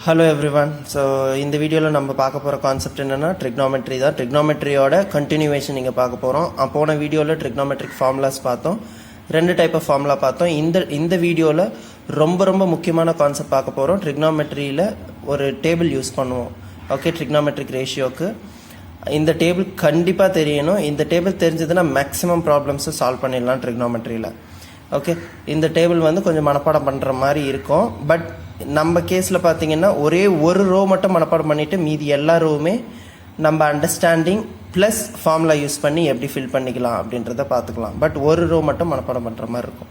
Hello everyone. So இந்த வீடியோல நம்ம பார்க்க போற கான்செப்ட் என்னன்னா trigonometry தான். trigonometryயோட continuation நீங்க பார்க்க போறோம். போன வீடியோல trigonometric formulas பார்த்தோம். ரெண்டு டைப் ஆஃப் ஃபார்முலா பார்த்தோம். இந்த வீடியோல ரொம்ப முக்கியமான கான்செப்ட் பார்க்க போறோம். trigonometryல ஒரு டேபிள் யூஸ் பண்ணுவோம். ஓகே, trigonometric ரேஷியோக்கு இந்த டேபிள் கண்டிப்பா தெரியணும். இந்த டேபிள் தெரிஞ்சதுன்னா மேக்ஸிமம் ப்ராப்ளம்ஸ் சால்வ் பண்ணிடலாம் trigonometryல. ஓகே, இந்த டேபிள் வந்து கொஞ்சம் மனப்பாடம் பண்ணுற மாதிரி இருக்கும். பட் நம்ம கேஸில் பார்த்தீங்கன்னா ஒரே ஒரு ரோ மட்டும் மனப்பாடம் பண்ணிவிட்டு மீதி எல்லா ரோவுமே நம்ம அண்டர்ஸ்டாண்டிங் ப்ளஸ் ஃபார்முலா யூஸ் பண்ணி எப்படி ஃபில் பண்ணிக்கலாம் அப்படின்றத பார்த்துக்கலாம். பட் ஒரு ரோ மட்டும் மனப்பாடம் பண்ணுற மாதிரி இருக்கும்.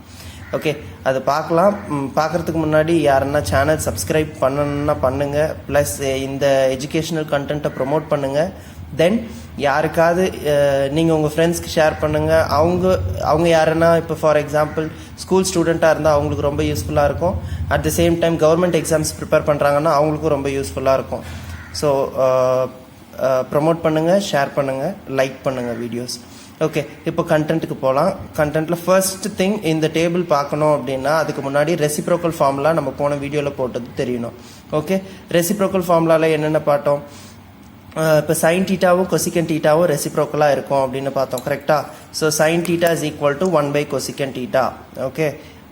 ஓகே, அது பார்க்கலாம். பார்க்குறதுக்கு முன்னாடி யாருன்னா சேனல் சப்ஸ்கிரைப் பண்ணணுன்னா பண்ணுங்கள். ப்ளஸ் இந்த எஜுகேஷ்னல் கண்டென்ட்டை ப்ரொமோட் பண்ணுங்கள். தென் யாருக்காவது நீங்கள் உங்கள் ஃப்ரெண்ட்ஸ்க்கு ஷேர் பண்ணுங்கள். அவங்க யாருன்னா இப்போ ஃபார் எக்ஸாம்பிள் ஸ்கூல் ஸ்டூடெண்ட்டாக இருந்தால் அவங்களுக்கு ரொம்ப யூஸ்ஃபுல்லாக இருக்கும். At the same time government exams prepare பண்ணுறாங்கன்னா அவங்களுக்கும் ரொம்ப யூஸ்ஃபுல்லாக இருக்கும். ஸோ ப்ரொமோட் பண்ணுங்கள், ஷேர் பண்ணுங்கள், லைக் பண்ணுங்கள் வீடியோஸ். ஓகே, இப்போ கண்டென்ட்டுக்கு போகலாம். கண்டென்ட்டில் ஃபர்ஸ்ட் திங் இந்த டேபிள் பார்க்கணும் அப்படின்னா அதுக்கு முன்னாடி ரெசிப்ரோக்கல் ஃபார்முலா நம்ம போன வீடியோவில் போட்டது தெரியணும். ஓகே, ரெசிப்ரோக்கல் ஃபார்முலாவில் என்னென்ன பார்த்தோம்? இப்போ சைன் டீட்டாவும் கொசிகன் டீட்டாவும் ரெசிப்ரோக்கலாக இருக்கும் அப்படின்னு பார்த்தோம். கரெக்டாக? So sine theta is equal to 1 / cosecant theta. Okay,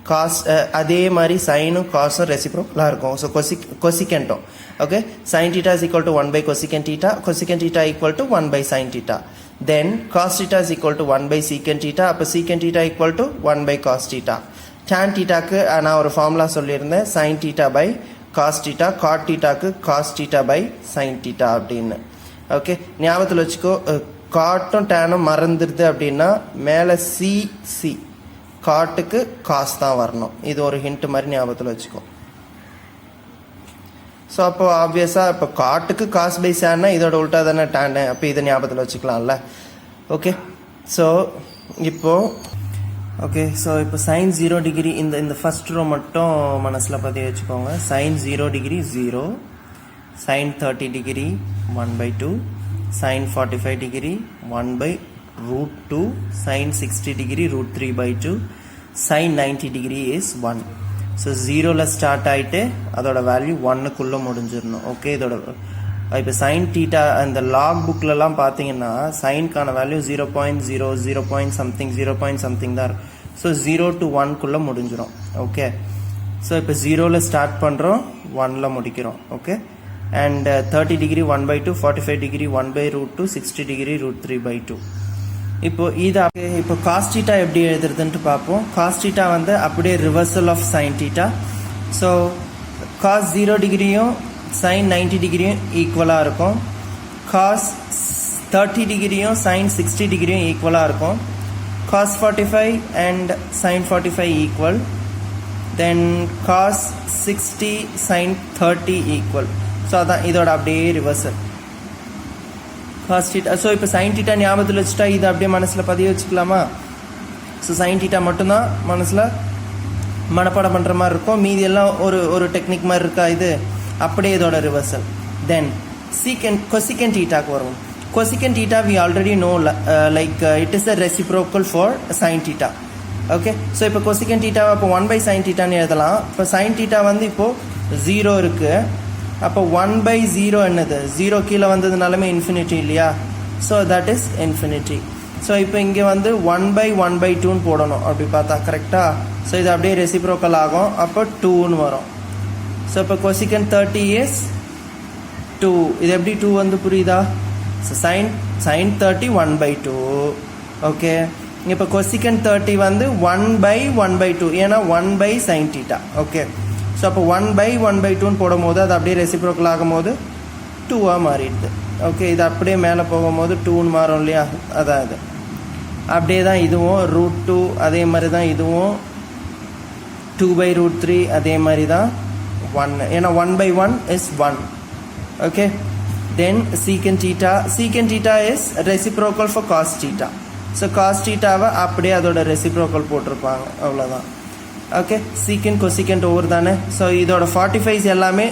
cos அதே மாதிரி சைனும் காசும் ரெசிப்ரோக்கலாக இருக்கும். ஸோ கொசிகன்ட்டும். Okay, sine theta is equal to 1 / cosecant theta, cosecant theta equal to 1 / sine theta. Then cos theta is equal to 1 / secant theta. அப்போ secant theta equal to 1 / cos theta. Tan டீட்டாக்கு நான் ஒரு ஃபார்முலா சொல்லியிருந்தேன், sine theta by cos theta. Cot டீட்டாக்கு cos theta by sine theta அப்படின்னு. Okay, ஞாபகத்தில் வச்சுக்கோ. காட்டும் டேனும் மறந்துடுது அப்படின்னா மேலே சி காட்டுக்கு காசு தான் வரணும். இது ஒரு ஹிண்ட் மாதிரி ஞாபகத்தில் வச்சுக்கோ. ஸோ அப்போ ஆப்வியஸாக இப்போ காட்டுக்கு காசு பை சேன்னா இதோட உல்ட்டா தானே டேனு. அப்போ இதை ஞாபகத்தில் வச்சுக்கலாம்ல. ஓகே, ஸோ இப்போ சைன் 0 டிகிரி இந்த ஃபர்ஸ்ட் ரோ மட்டும் மனசில் பற்றி வச்சுக்கோங்க. Sine 0 degree 0, sin 30 degree 1/2, sin 45 degree 1/√2, sin 60 degree √3/2, sin 90 degree is 1. So 0ல start ஆகிட்டு அதோட வேல்யூ 1க்குள்ள முடிஞ்சிடணும். ஓகே, இதோட இப்போ சைன் டீட்டா அந்த லாக் புக்லலாம் பார்த்தீங்கன்னா சைனுக்கான வேல்யூ 0.0 0.something தான் இருக்கும். ஸோ 0 to 1க்குள்ள முடிஞ்சிடும். ஓகே, ஸோ இப்போ 0ல ஸ்டார்ட் பண்ணுறோம், 1ல முடிக்கிறோம். Okay, and 30 degree 1/2, 45 degree 1/√2, 60 degree √3/2. இப்போ காஸ் டீட்டா எப்படி எழுதுறதுன்ட்டு பார்ப்போம். காஸ் டீட்டா வந்து அப்படியே reversal of sine theta. So cos 0 டிகிரியும் சைன் 90 டிகிரியும் ஈக்குவலாக இருக்கும். காஸ் 30 டிகிரியும் சைன் 60 டிகிரியும் ஈக்குவலாக இருக்கும். Cos 45 and sine 45 equal. Then cos 60 sine 30 equal. So அதான் இதோட அப்படியே ரிவர்சல் காஸ் டீட்டா. ஸோ இப்போ சைன் டீட்டா ஞாபகத்தில் வச்சுட்டா இதை அப்படியே மனசில் பதிய வச்சுக்கலாமா? ஸோ சைன் டீட்டா மட்டும்தான் மனசில் மனப்பாடம் பண்ணுற மாதிரி இருக்கும். மீதி எல்லாம் ஒரு டெக்னிக் மாதிரி இருக்கா? இது அப்படியே இதோட ரிவர்சல். தென் கொசிகன் டீட்டாக்கு வரும். Cosecant theta we already know, like it is a reciprocal for sine theta. Okay, so இப்போ கொசிகன் டீட்டாவை இப்போ 1 / சைன் டீட்டான்னு எழுதலாம். இப்போ சைன் டீட்டா வந்து இப்போது 0 இருக்குது. அப்போ 1/0 என்னது? 0 கீழே வந்ததுனாலுமே இன்ஃபினிட்டி இல்லையா? So that is infinity. So இப்போ இங்கே வந்து 1/1/2ன்னு போடணும். அப்படி பார்த்தா கரெக்டாக? ஸோ இது அப்படியே ரெசிப்ரோக்கல் ஆகும். அப்போ 2ன்னு வரும். ஸோ இப்போ கொசிகன் 30 இஸ் 2. இது எப்படி 2 வந்து புரியுதா? So sign 30 1/2. ஓகே, இப்போ கொசிகன் 30 வந்து 1/1/2, ஏன்னா 1 / சைன் டீட்டா. ஓகே, ஸோ அப்போ 1/1/2ன்னு போடும்போது அது அப்படியே ரெசிப்ரோக்கல் ஆகும் போது 2ஆக மாறிடுது. ஓகே, இது அப்படியே மேலே போகும்போது 2ன்னு மாறும் இல்லையா? அதான் இது அப்படியே தான் இதுவும் √2 அதே மாதிரி தான் இதுவும் 2/√3 அதே மாதிரி தான் 1, ஏன்னா 1/1 is 1. Okay, then secant theta is reciprocal for cos theta. So cos டீட்டாவை அப்படியே அதோட ரெசிப்ரோக்கல் போட்டிருப்பாங்க, அவ்வளோதான். ஓகே, சீக்கன் கொசிகன் ஓவர் தானே. ஸோ இதோட 45s எல்லாமே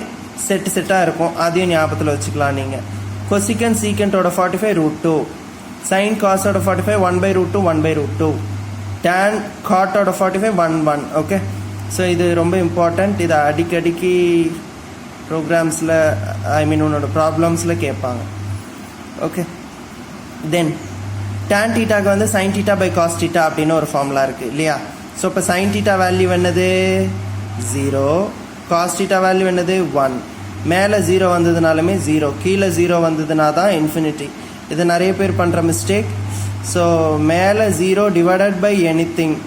செட்டாக இருக்கும். அதையும் ஞாபகத்தில் வச்சுக்கலாம் நீங்கள். கொசிகன் சீக்கன்ட்டோட 45 √2, சைன் காஸோட 45 1/√2 1/√2, டேன் காட்டோட 45 1/1. ஓகே, ஸோ இது ரொம்ப இம்பார்ட்டண்ட். இதை அடிக்கடிக்கு ப்ரோக்ராம்ஸில் உன்னோட ப்ராப்ளம்ஸில் கேட்பாங்க. ஓகே, தென் tan தீட்டாக்கு வந்து sin theta by cos theta அப்படின்னு ஒரு ஃபார்முலா இருக்குது இல்லையா? ஸோ இப்போ sin தீட்டா வேல்யூ என்னது 0, காஸ் தீட்டா வேல்யூ என்னது 1. மேலே 0 வந்ததுனாலுமே 0, கீழே 0 வந்ததுனா தான் இன்ஃபினிட்டி. இது நிறைய பேர் பண்ணுற மிஸ்டேக். ஸோ மேலே 0 டிவைடட் பை எனிதிங்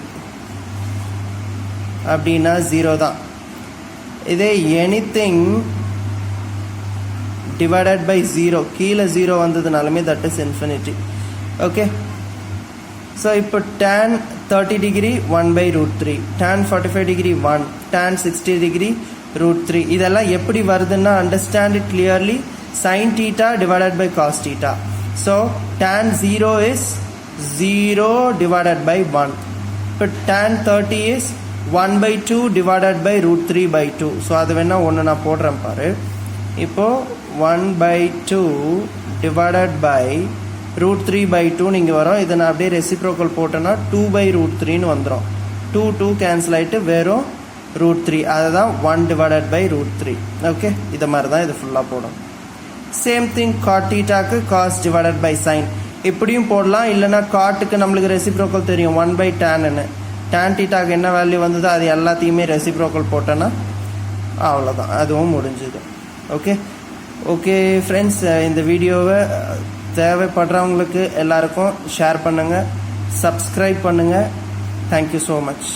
அப்படின்னா 0 தான். இதே எனிதிங் divided by 0 கீழே 0 வந்ததுனாலுமே that is infinity. Okay, so இப்போ tan 30 degree 1 by root 3, tan 45 degree 1, tan 60 degree root 3. இதெல்லாம் எப்படி வருதுன்னா understand it clearly. sin theta divided by cos theta. So tan 0 is 0 divided by 1. இப்போ tan 30 is 1 by 2 divided by root 3 by 2. So அது வேணா ஒன்று நான் போடுறேன் பாரு. இப்போது 1 by 2 divided by root 3 by 2 நீங்கள் வரும். இதை நான் அப்படியே ரெசிப்ரோக்கல் போட்டேன்னா 2 by root 3ன்னு வந்துடும். 2 கேன்சல் ஆகிட்டு வெறும் root 3, அதுதான் 1 divided by root 3. ஓகே, இதை மாதிரி தான் இது ஃபுல்லாக போடும். Same thing cot தீட்டாக்கு cos divided by sin இப்படியும் போடலாம். இல்லைனா காட்டுக்கு நம்மளுக்கு ரெசிப்ரோக்கல் தெரியும் 1 by tan. tan தீட்டாக்கு என்ன வேல்யூ வந்ததோ அது எல்லாத்தையுமே ரெசிப்ரோக்கல் போட்டோன்னா அவ்வளோதான், அதுவும் முடிஞ்சுது. ஓகே ஓகே ஃப்ரெண்ட்ஸ், இந்த வீடியோவை தேவைப்படுறவங்களுக்கு எல்லாருக்கும் ஷேர் பண்ணுங்கள், சப்ஸ்கிரைப் பண்ணுங்கள். Thank you so much.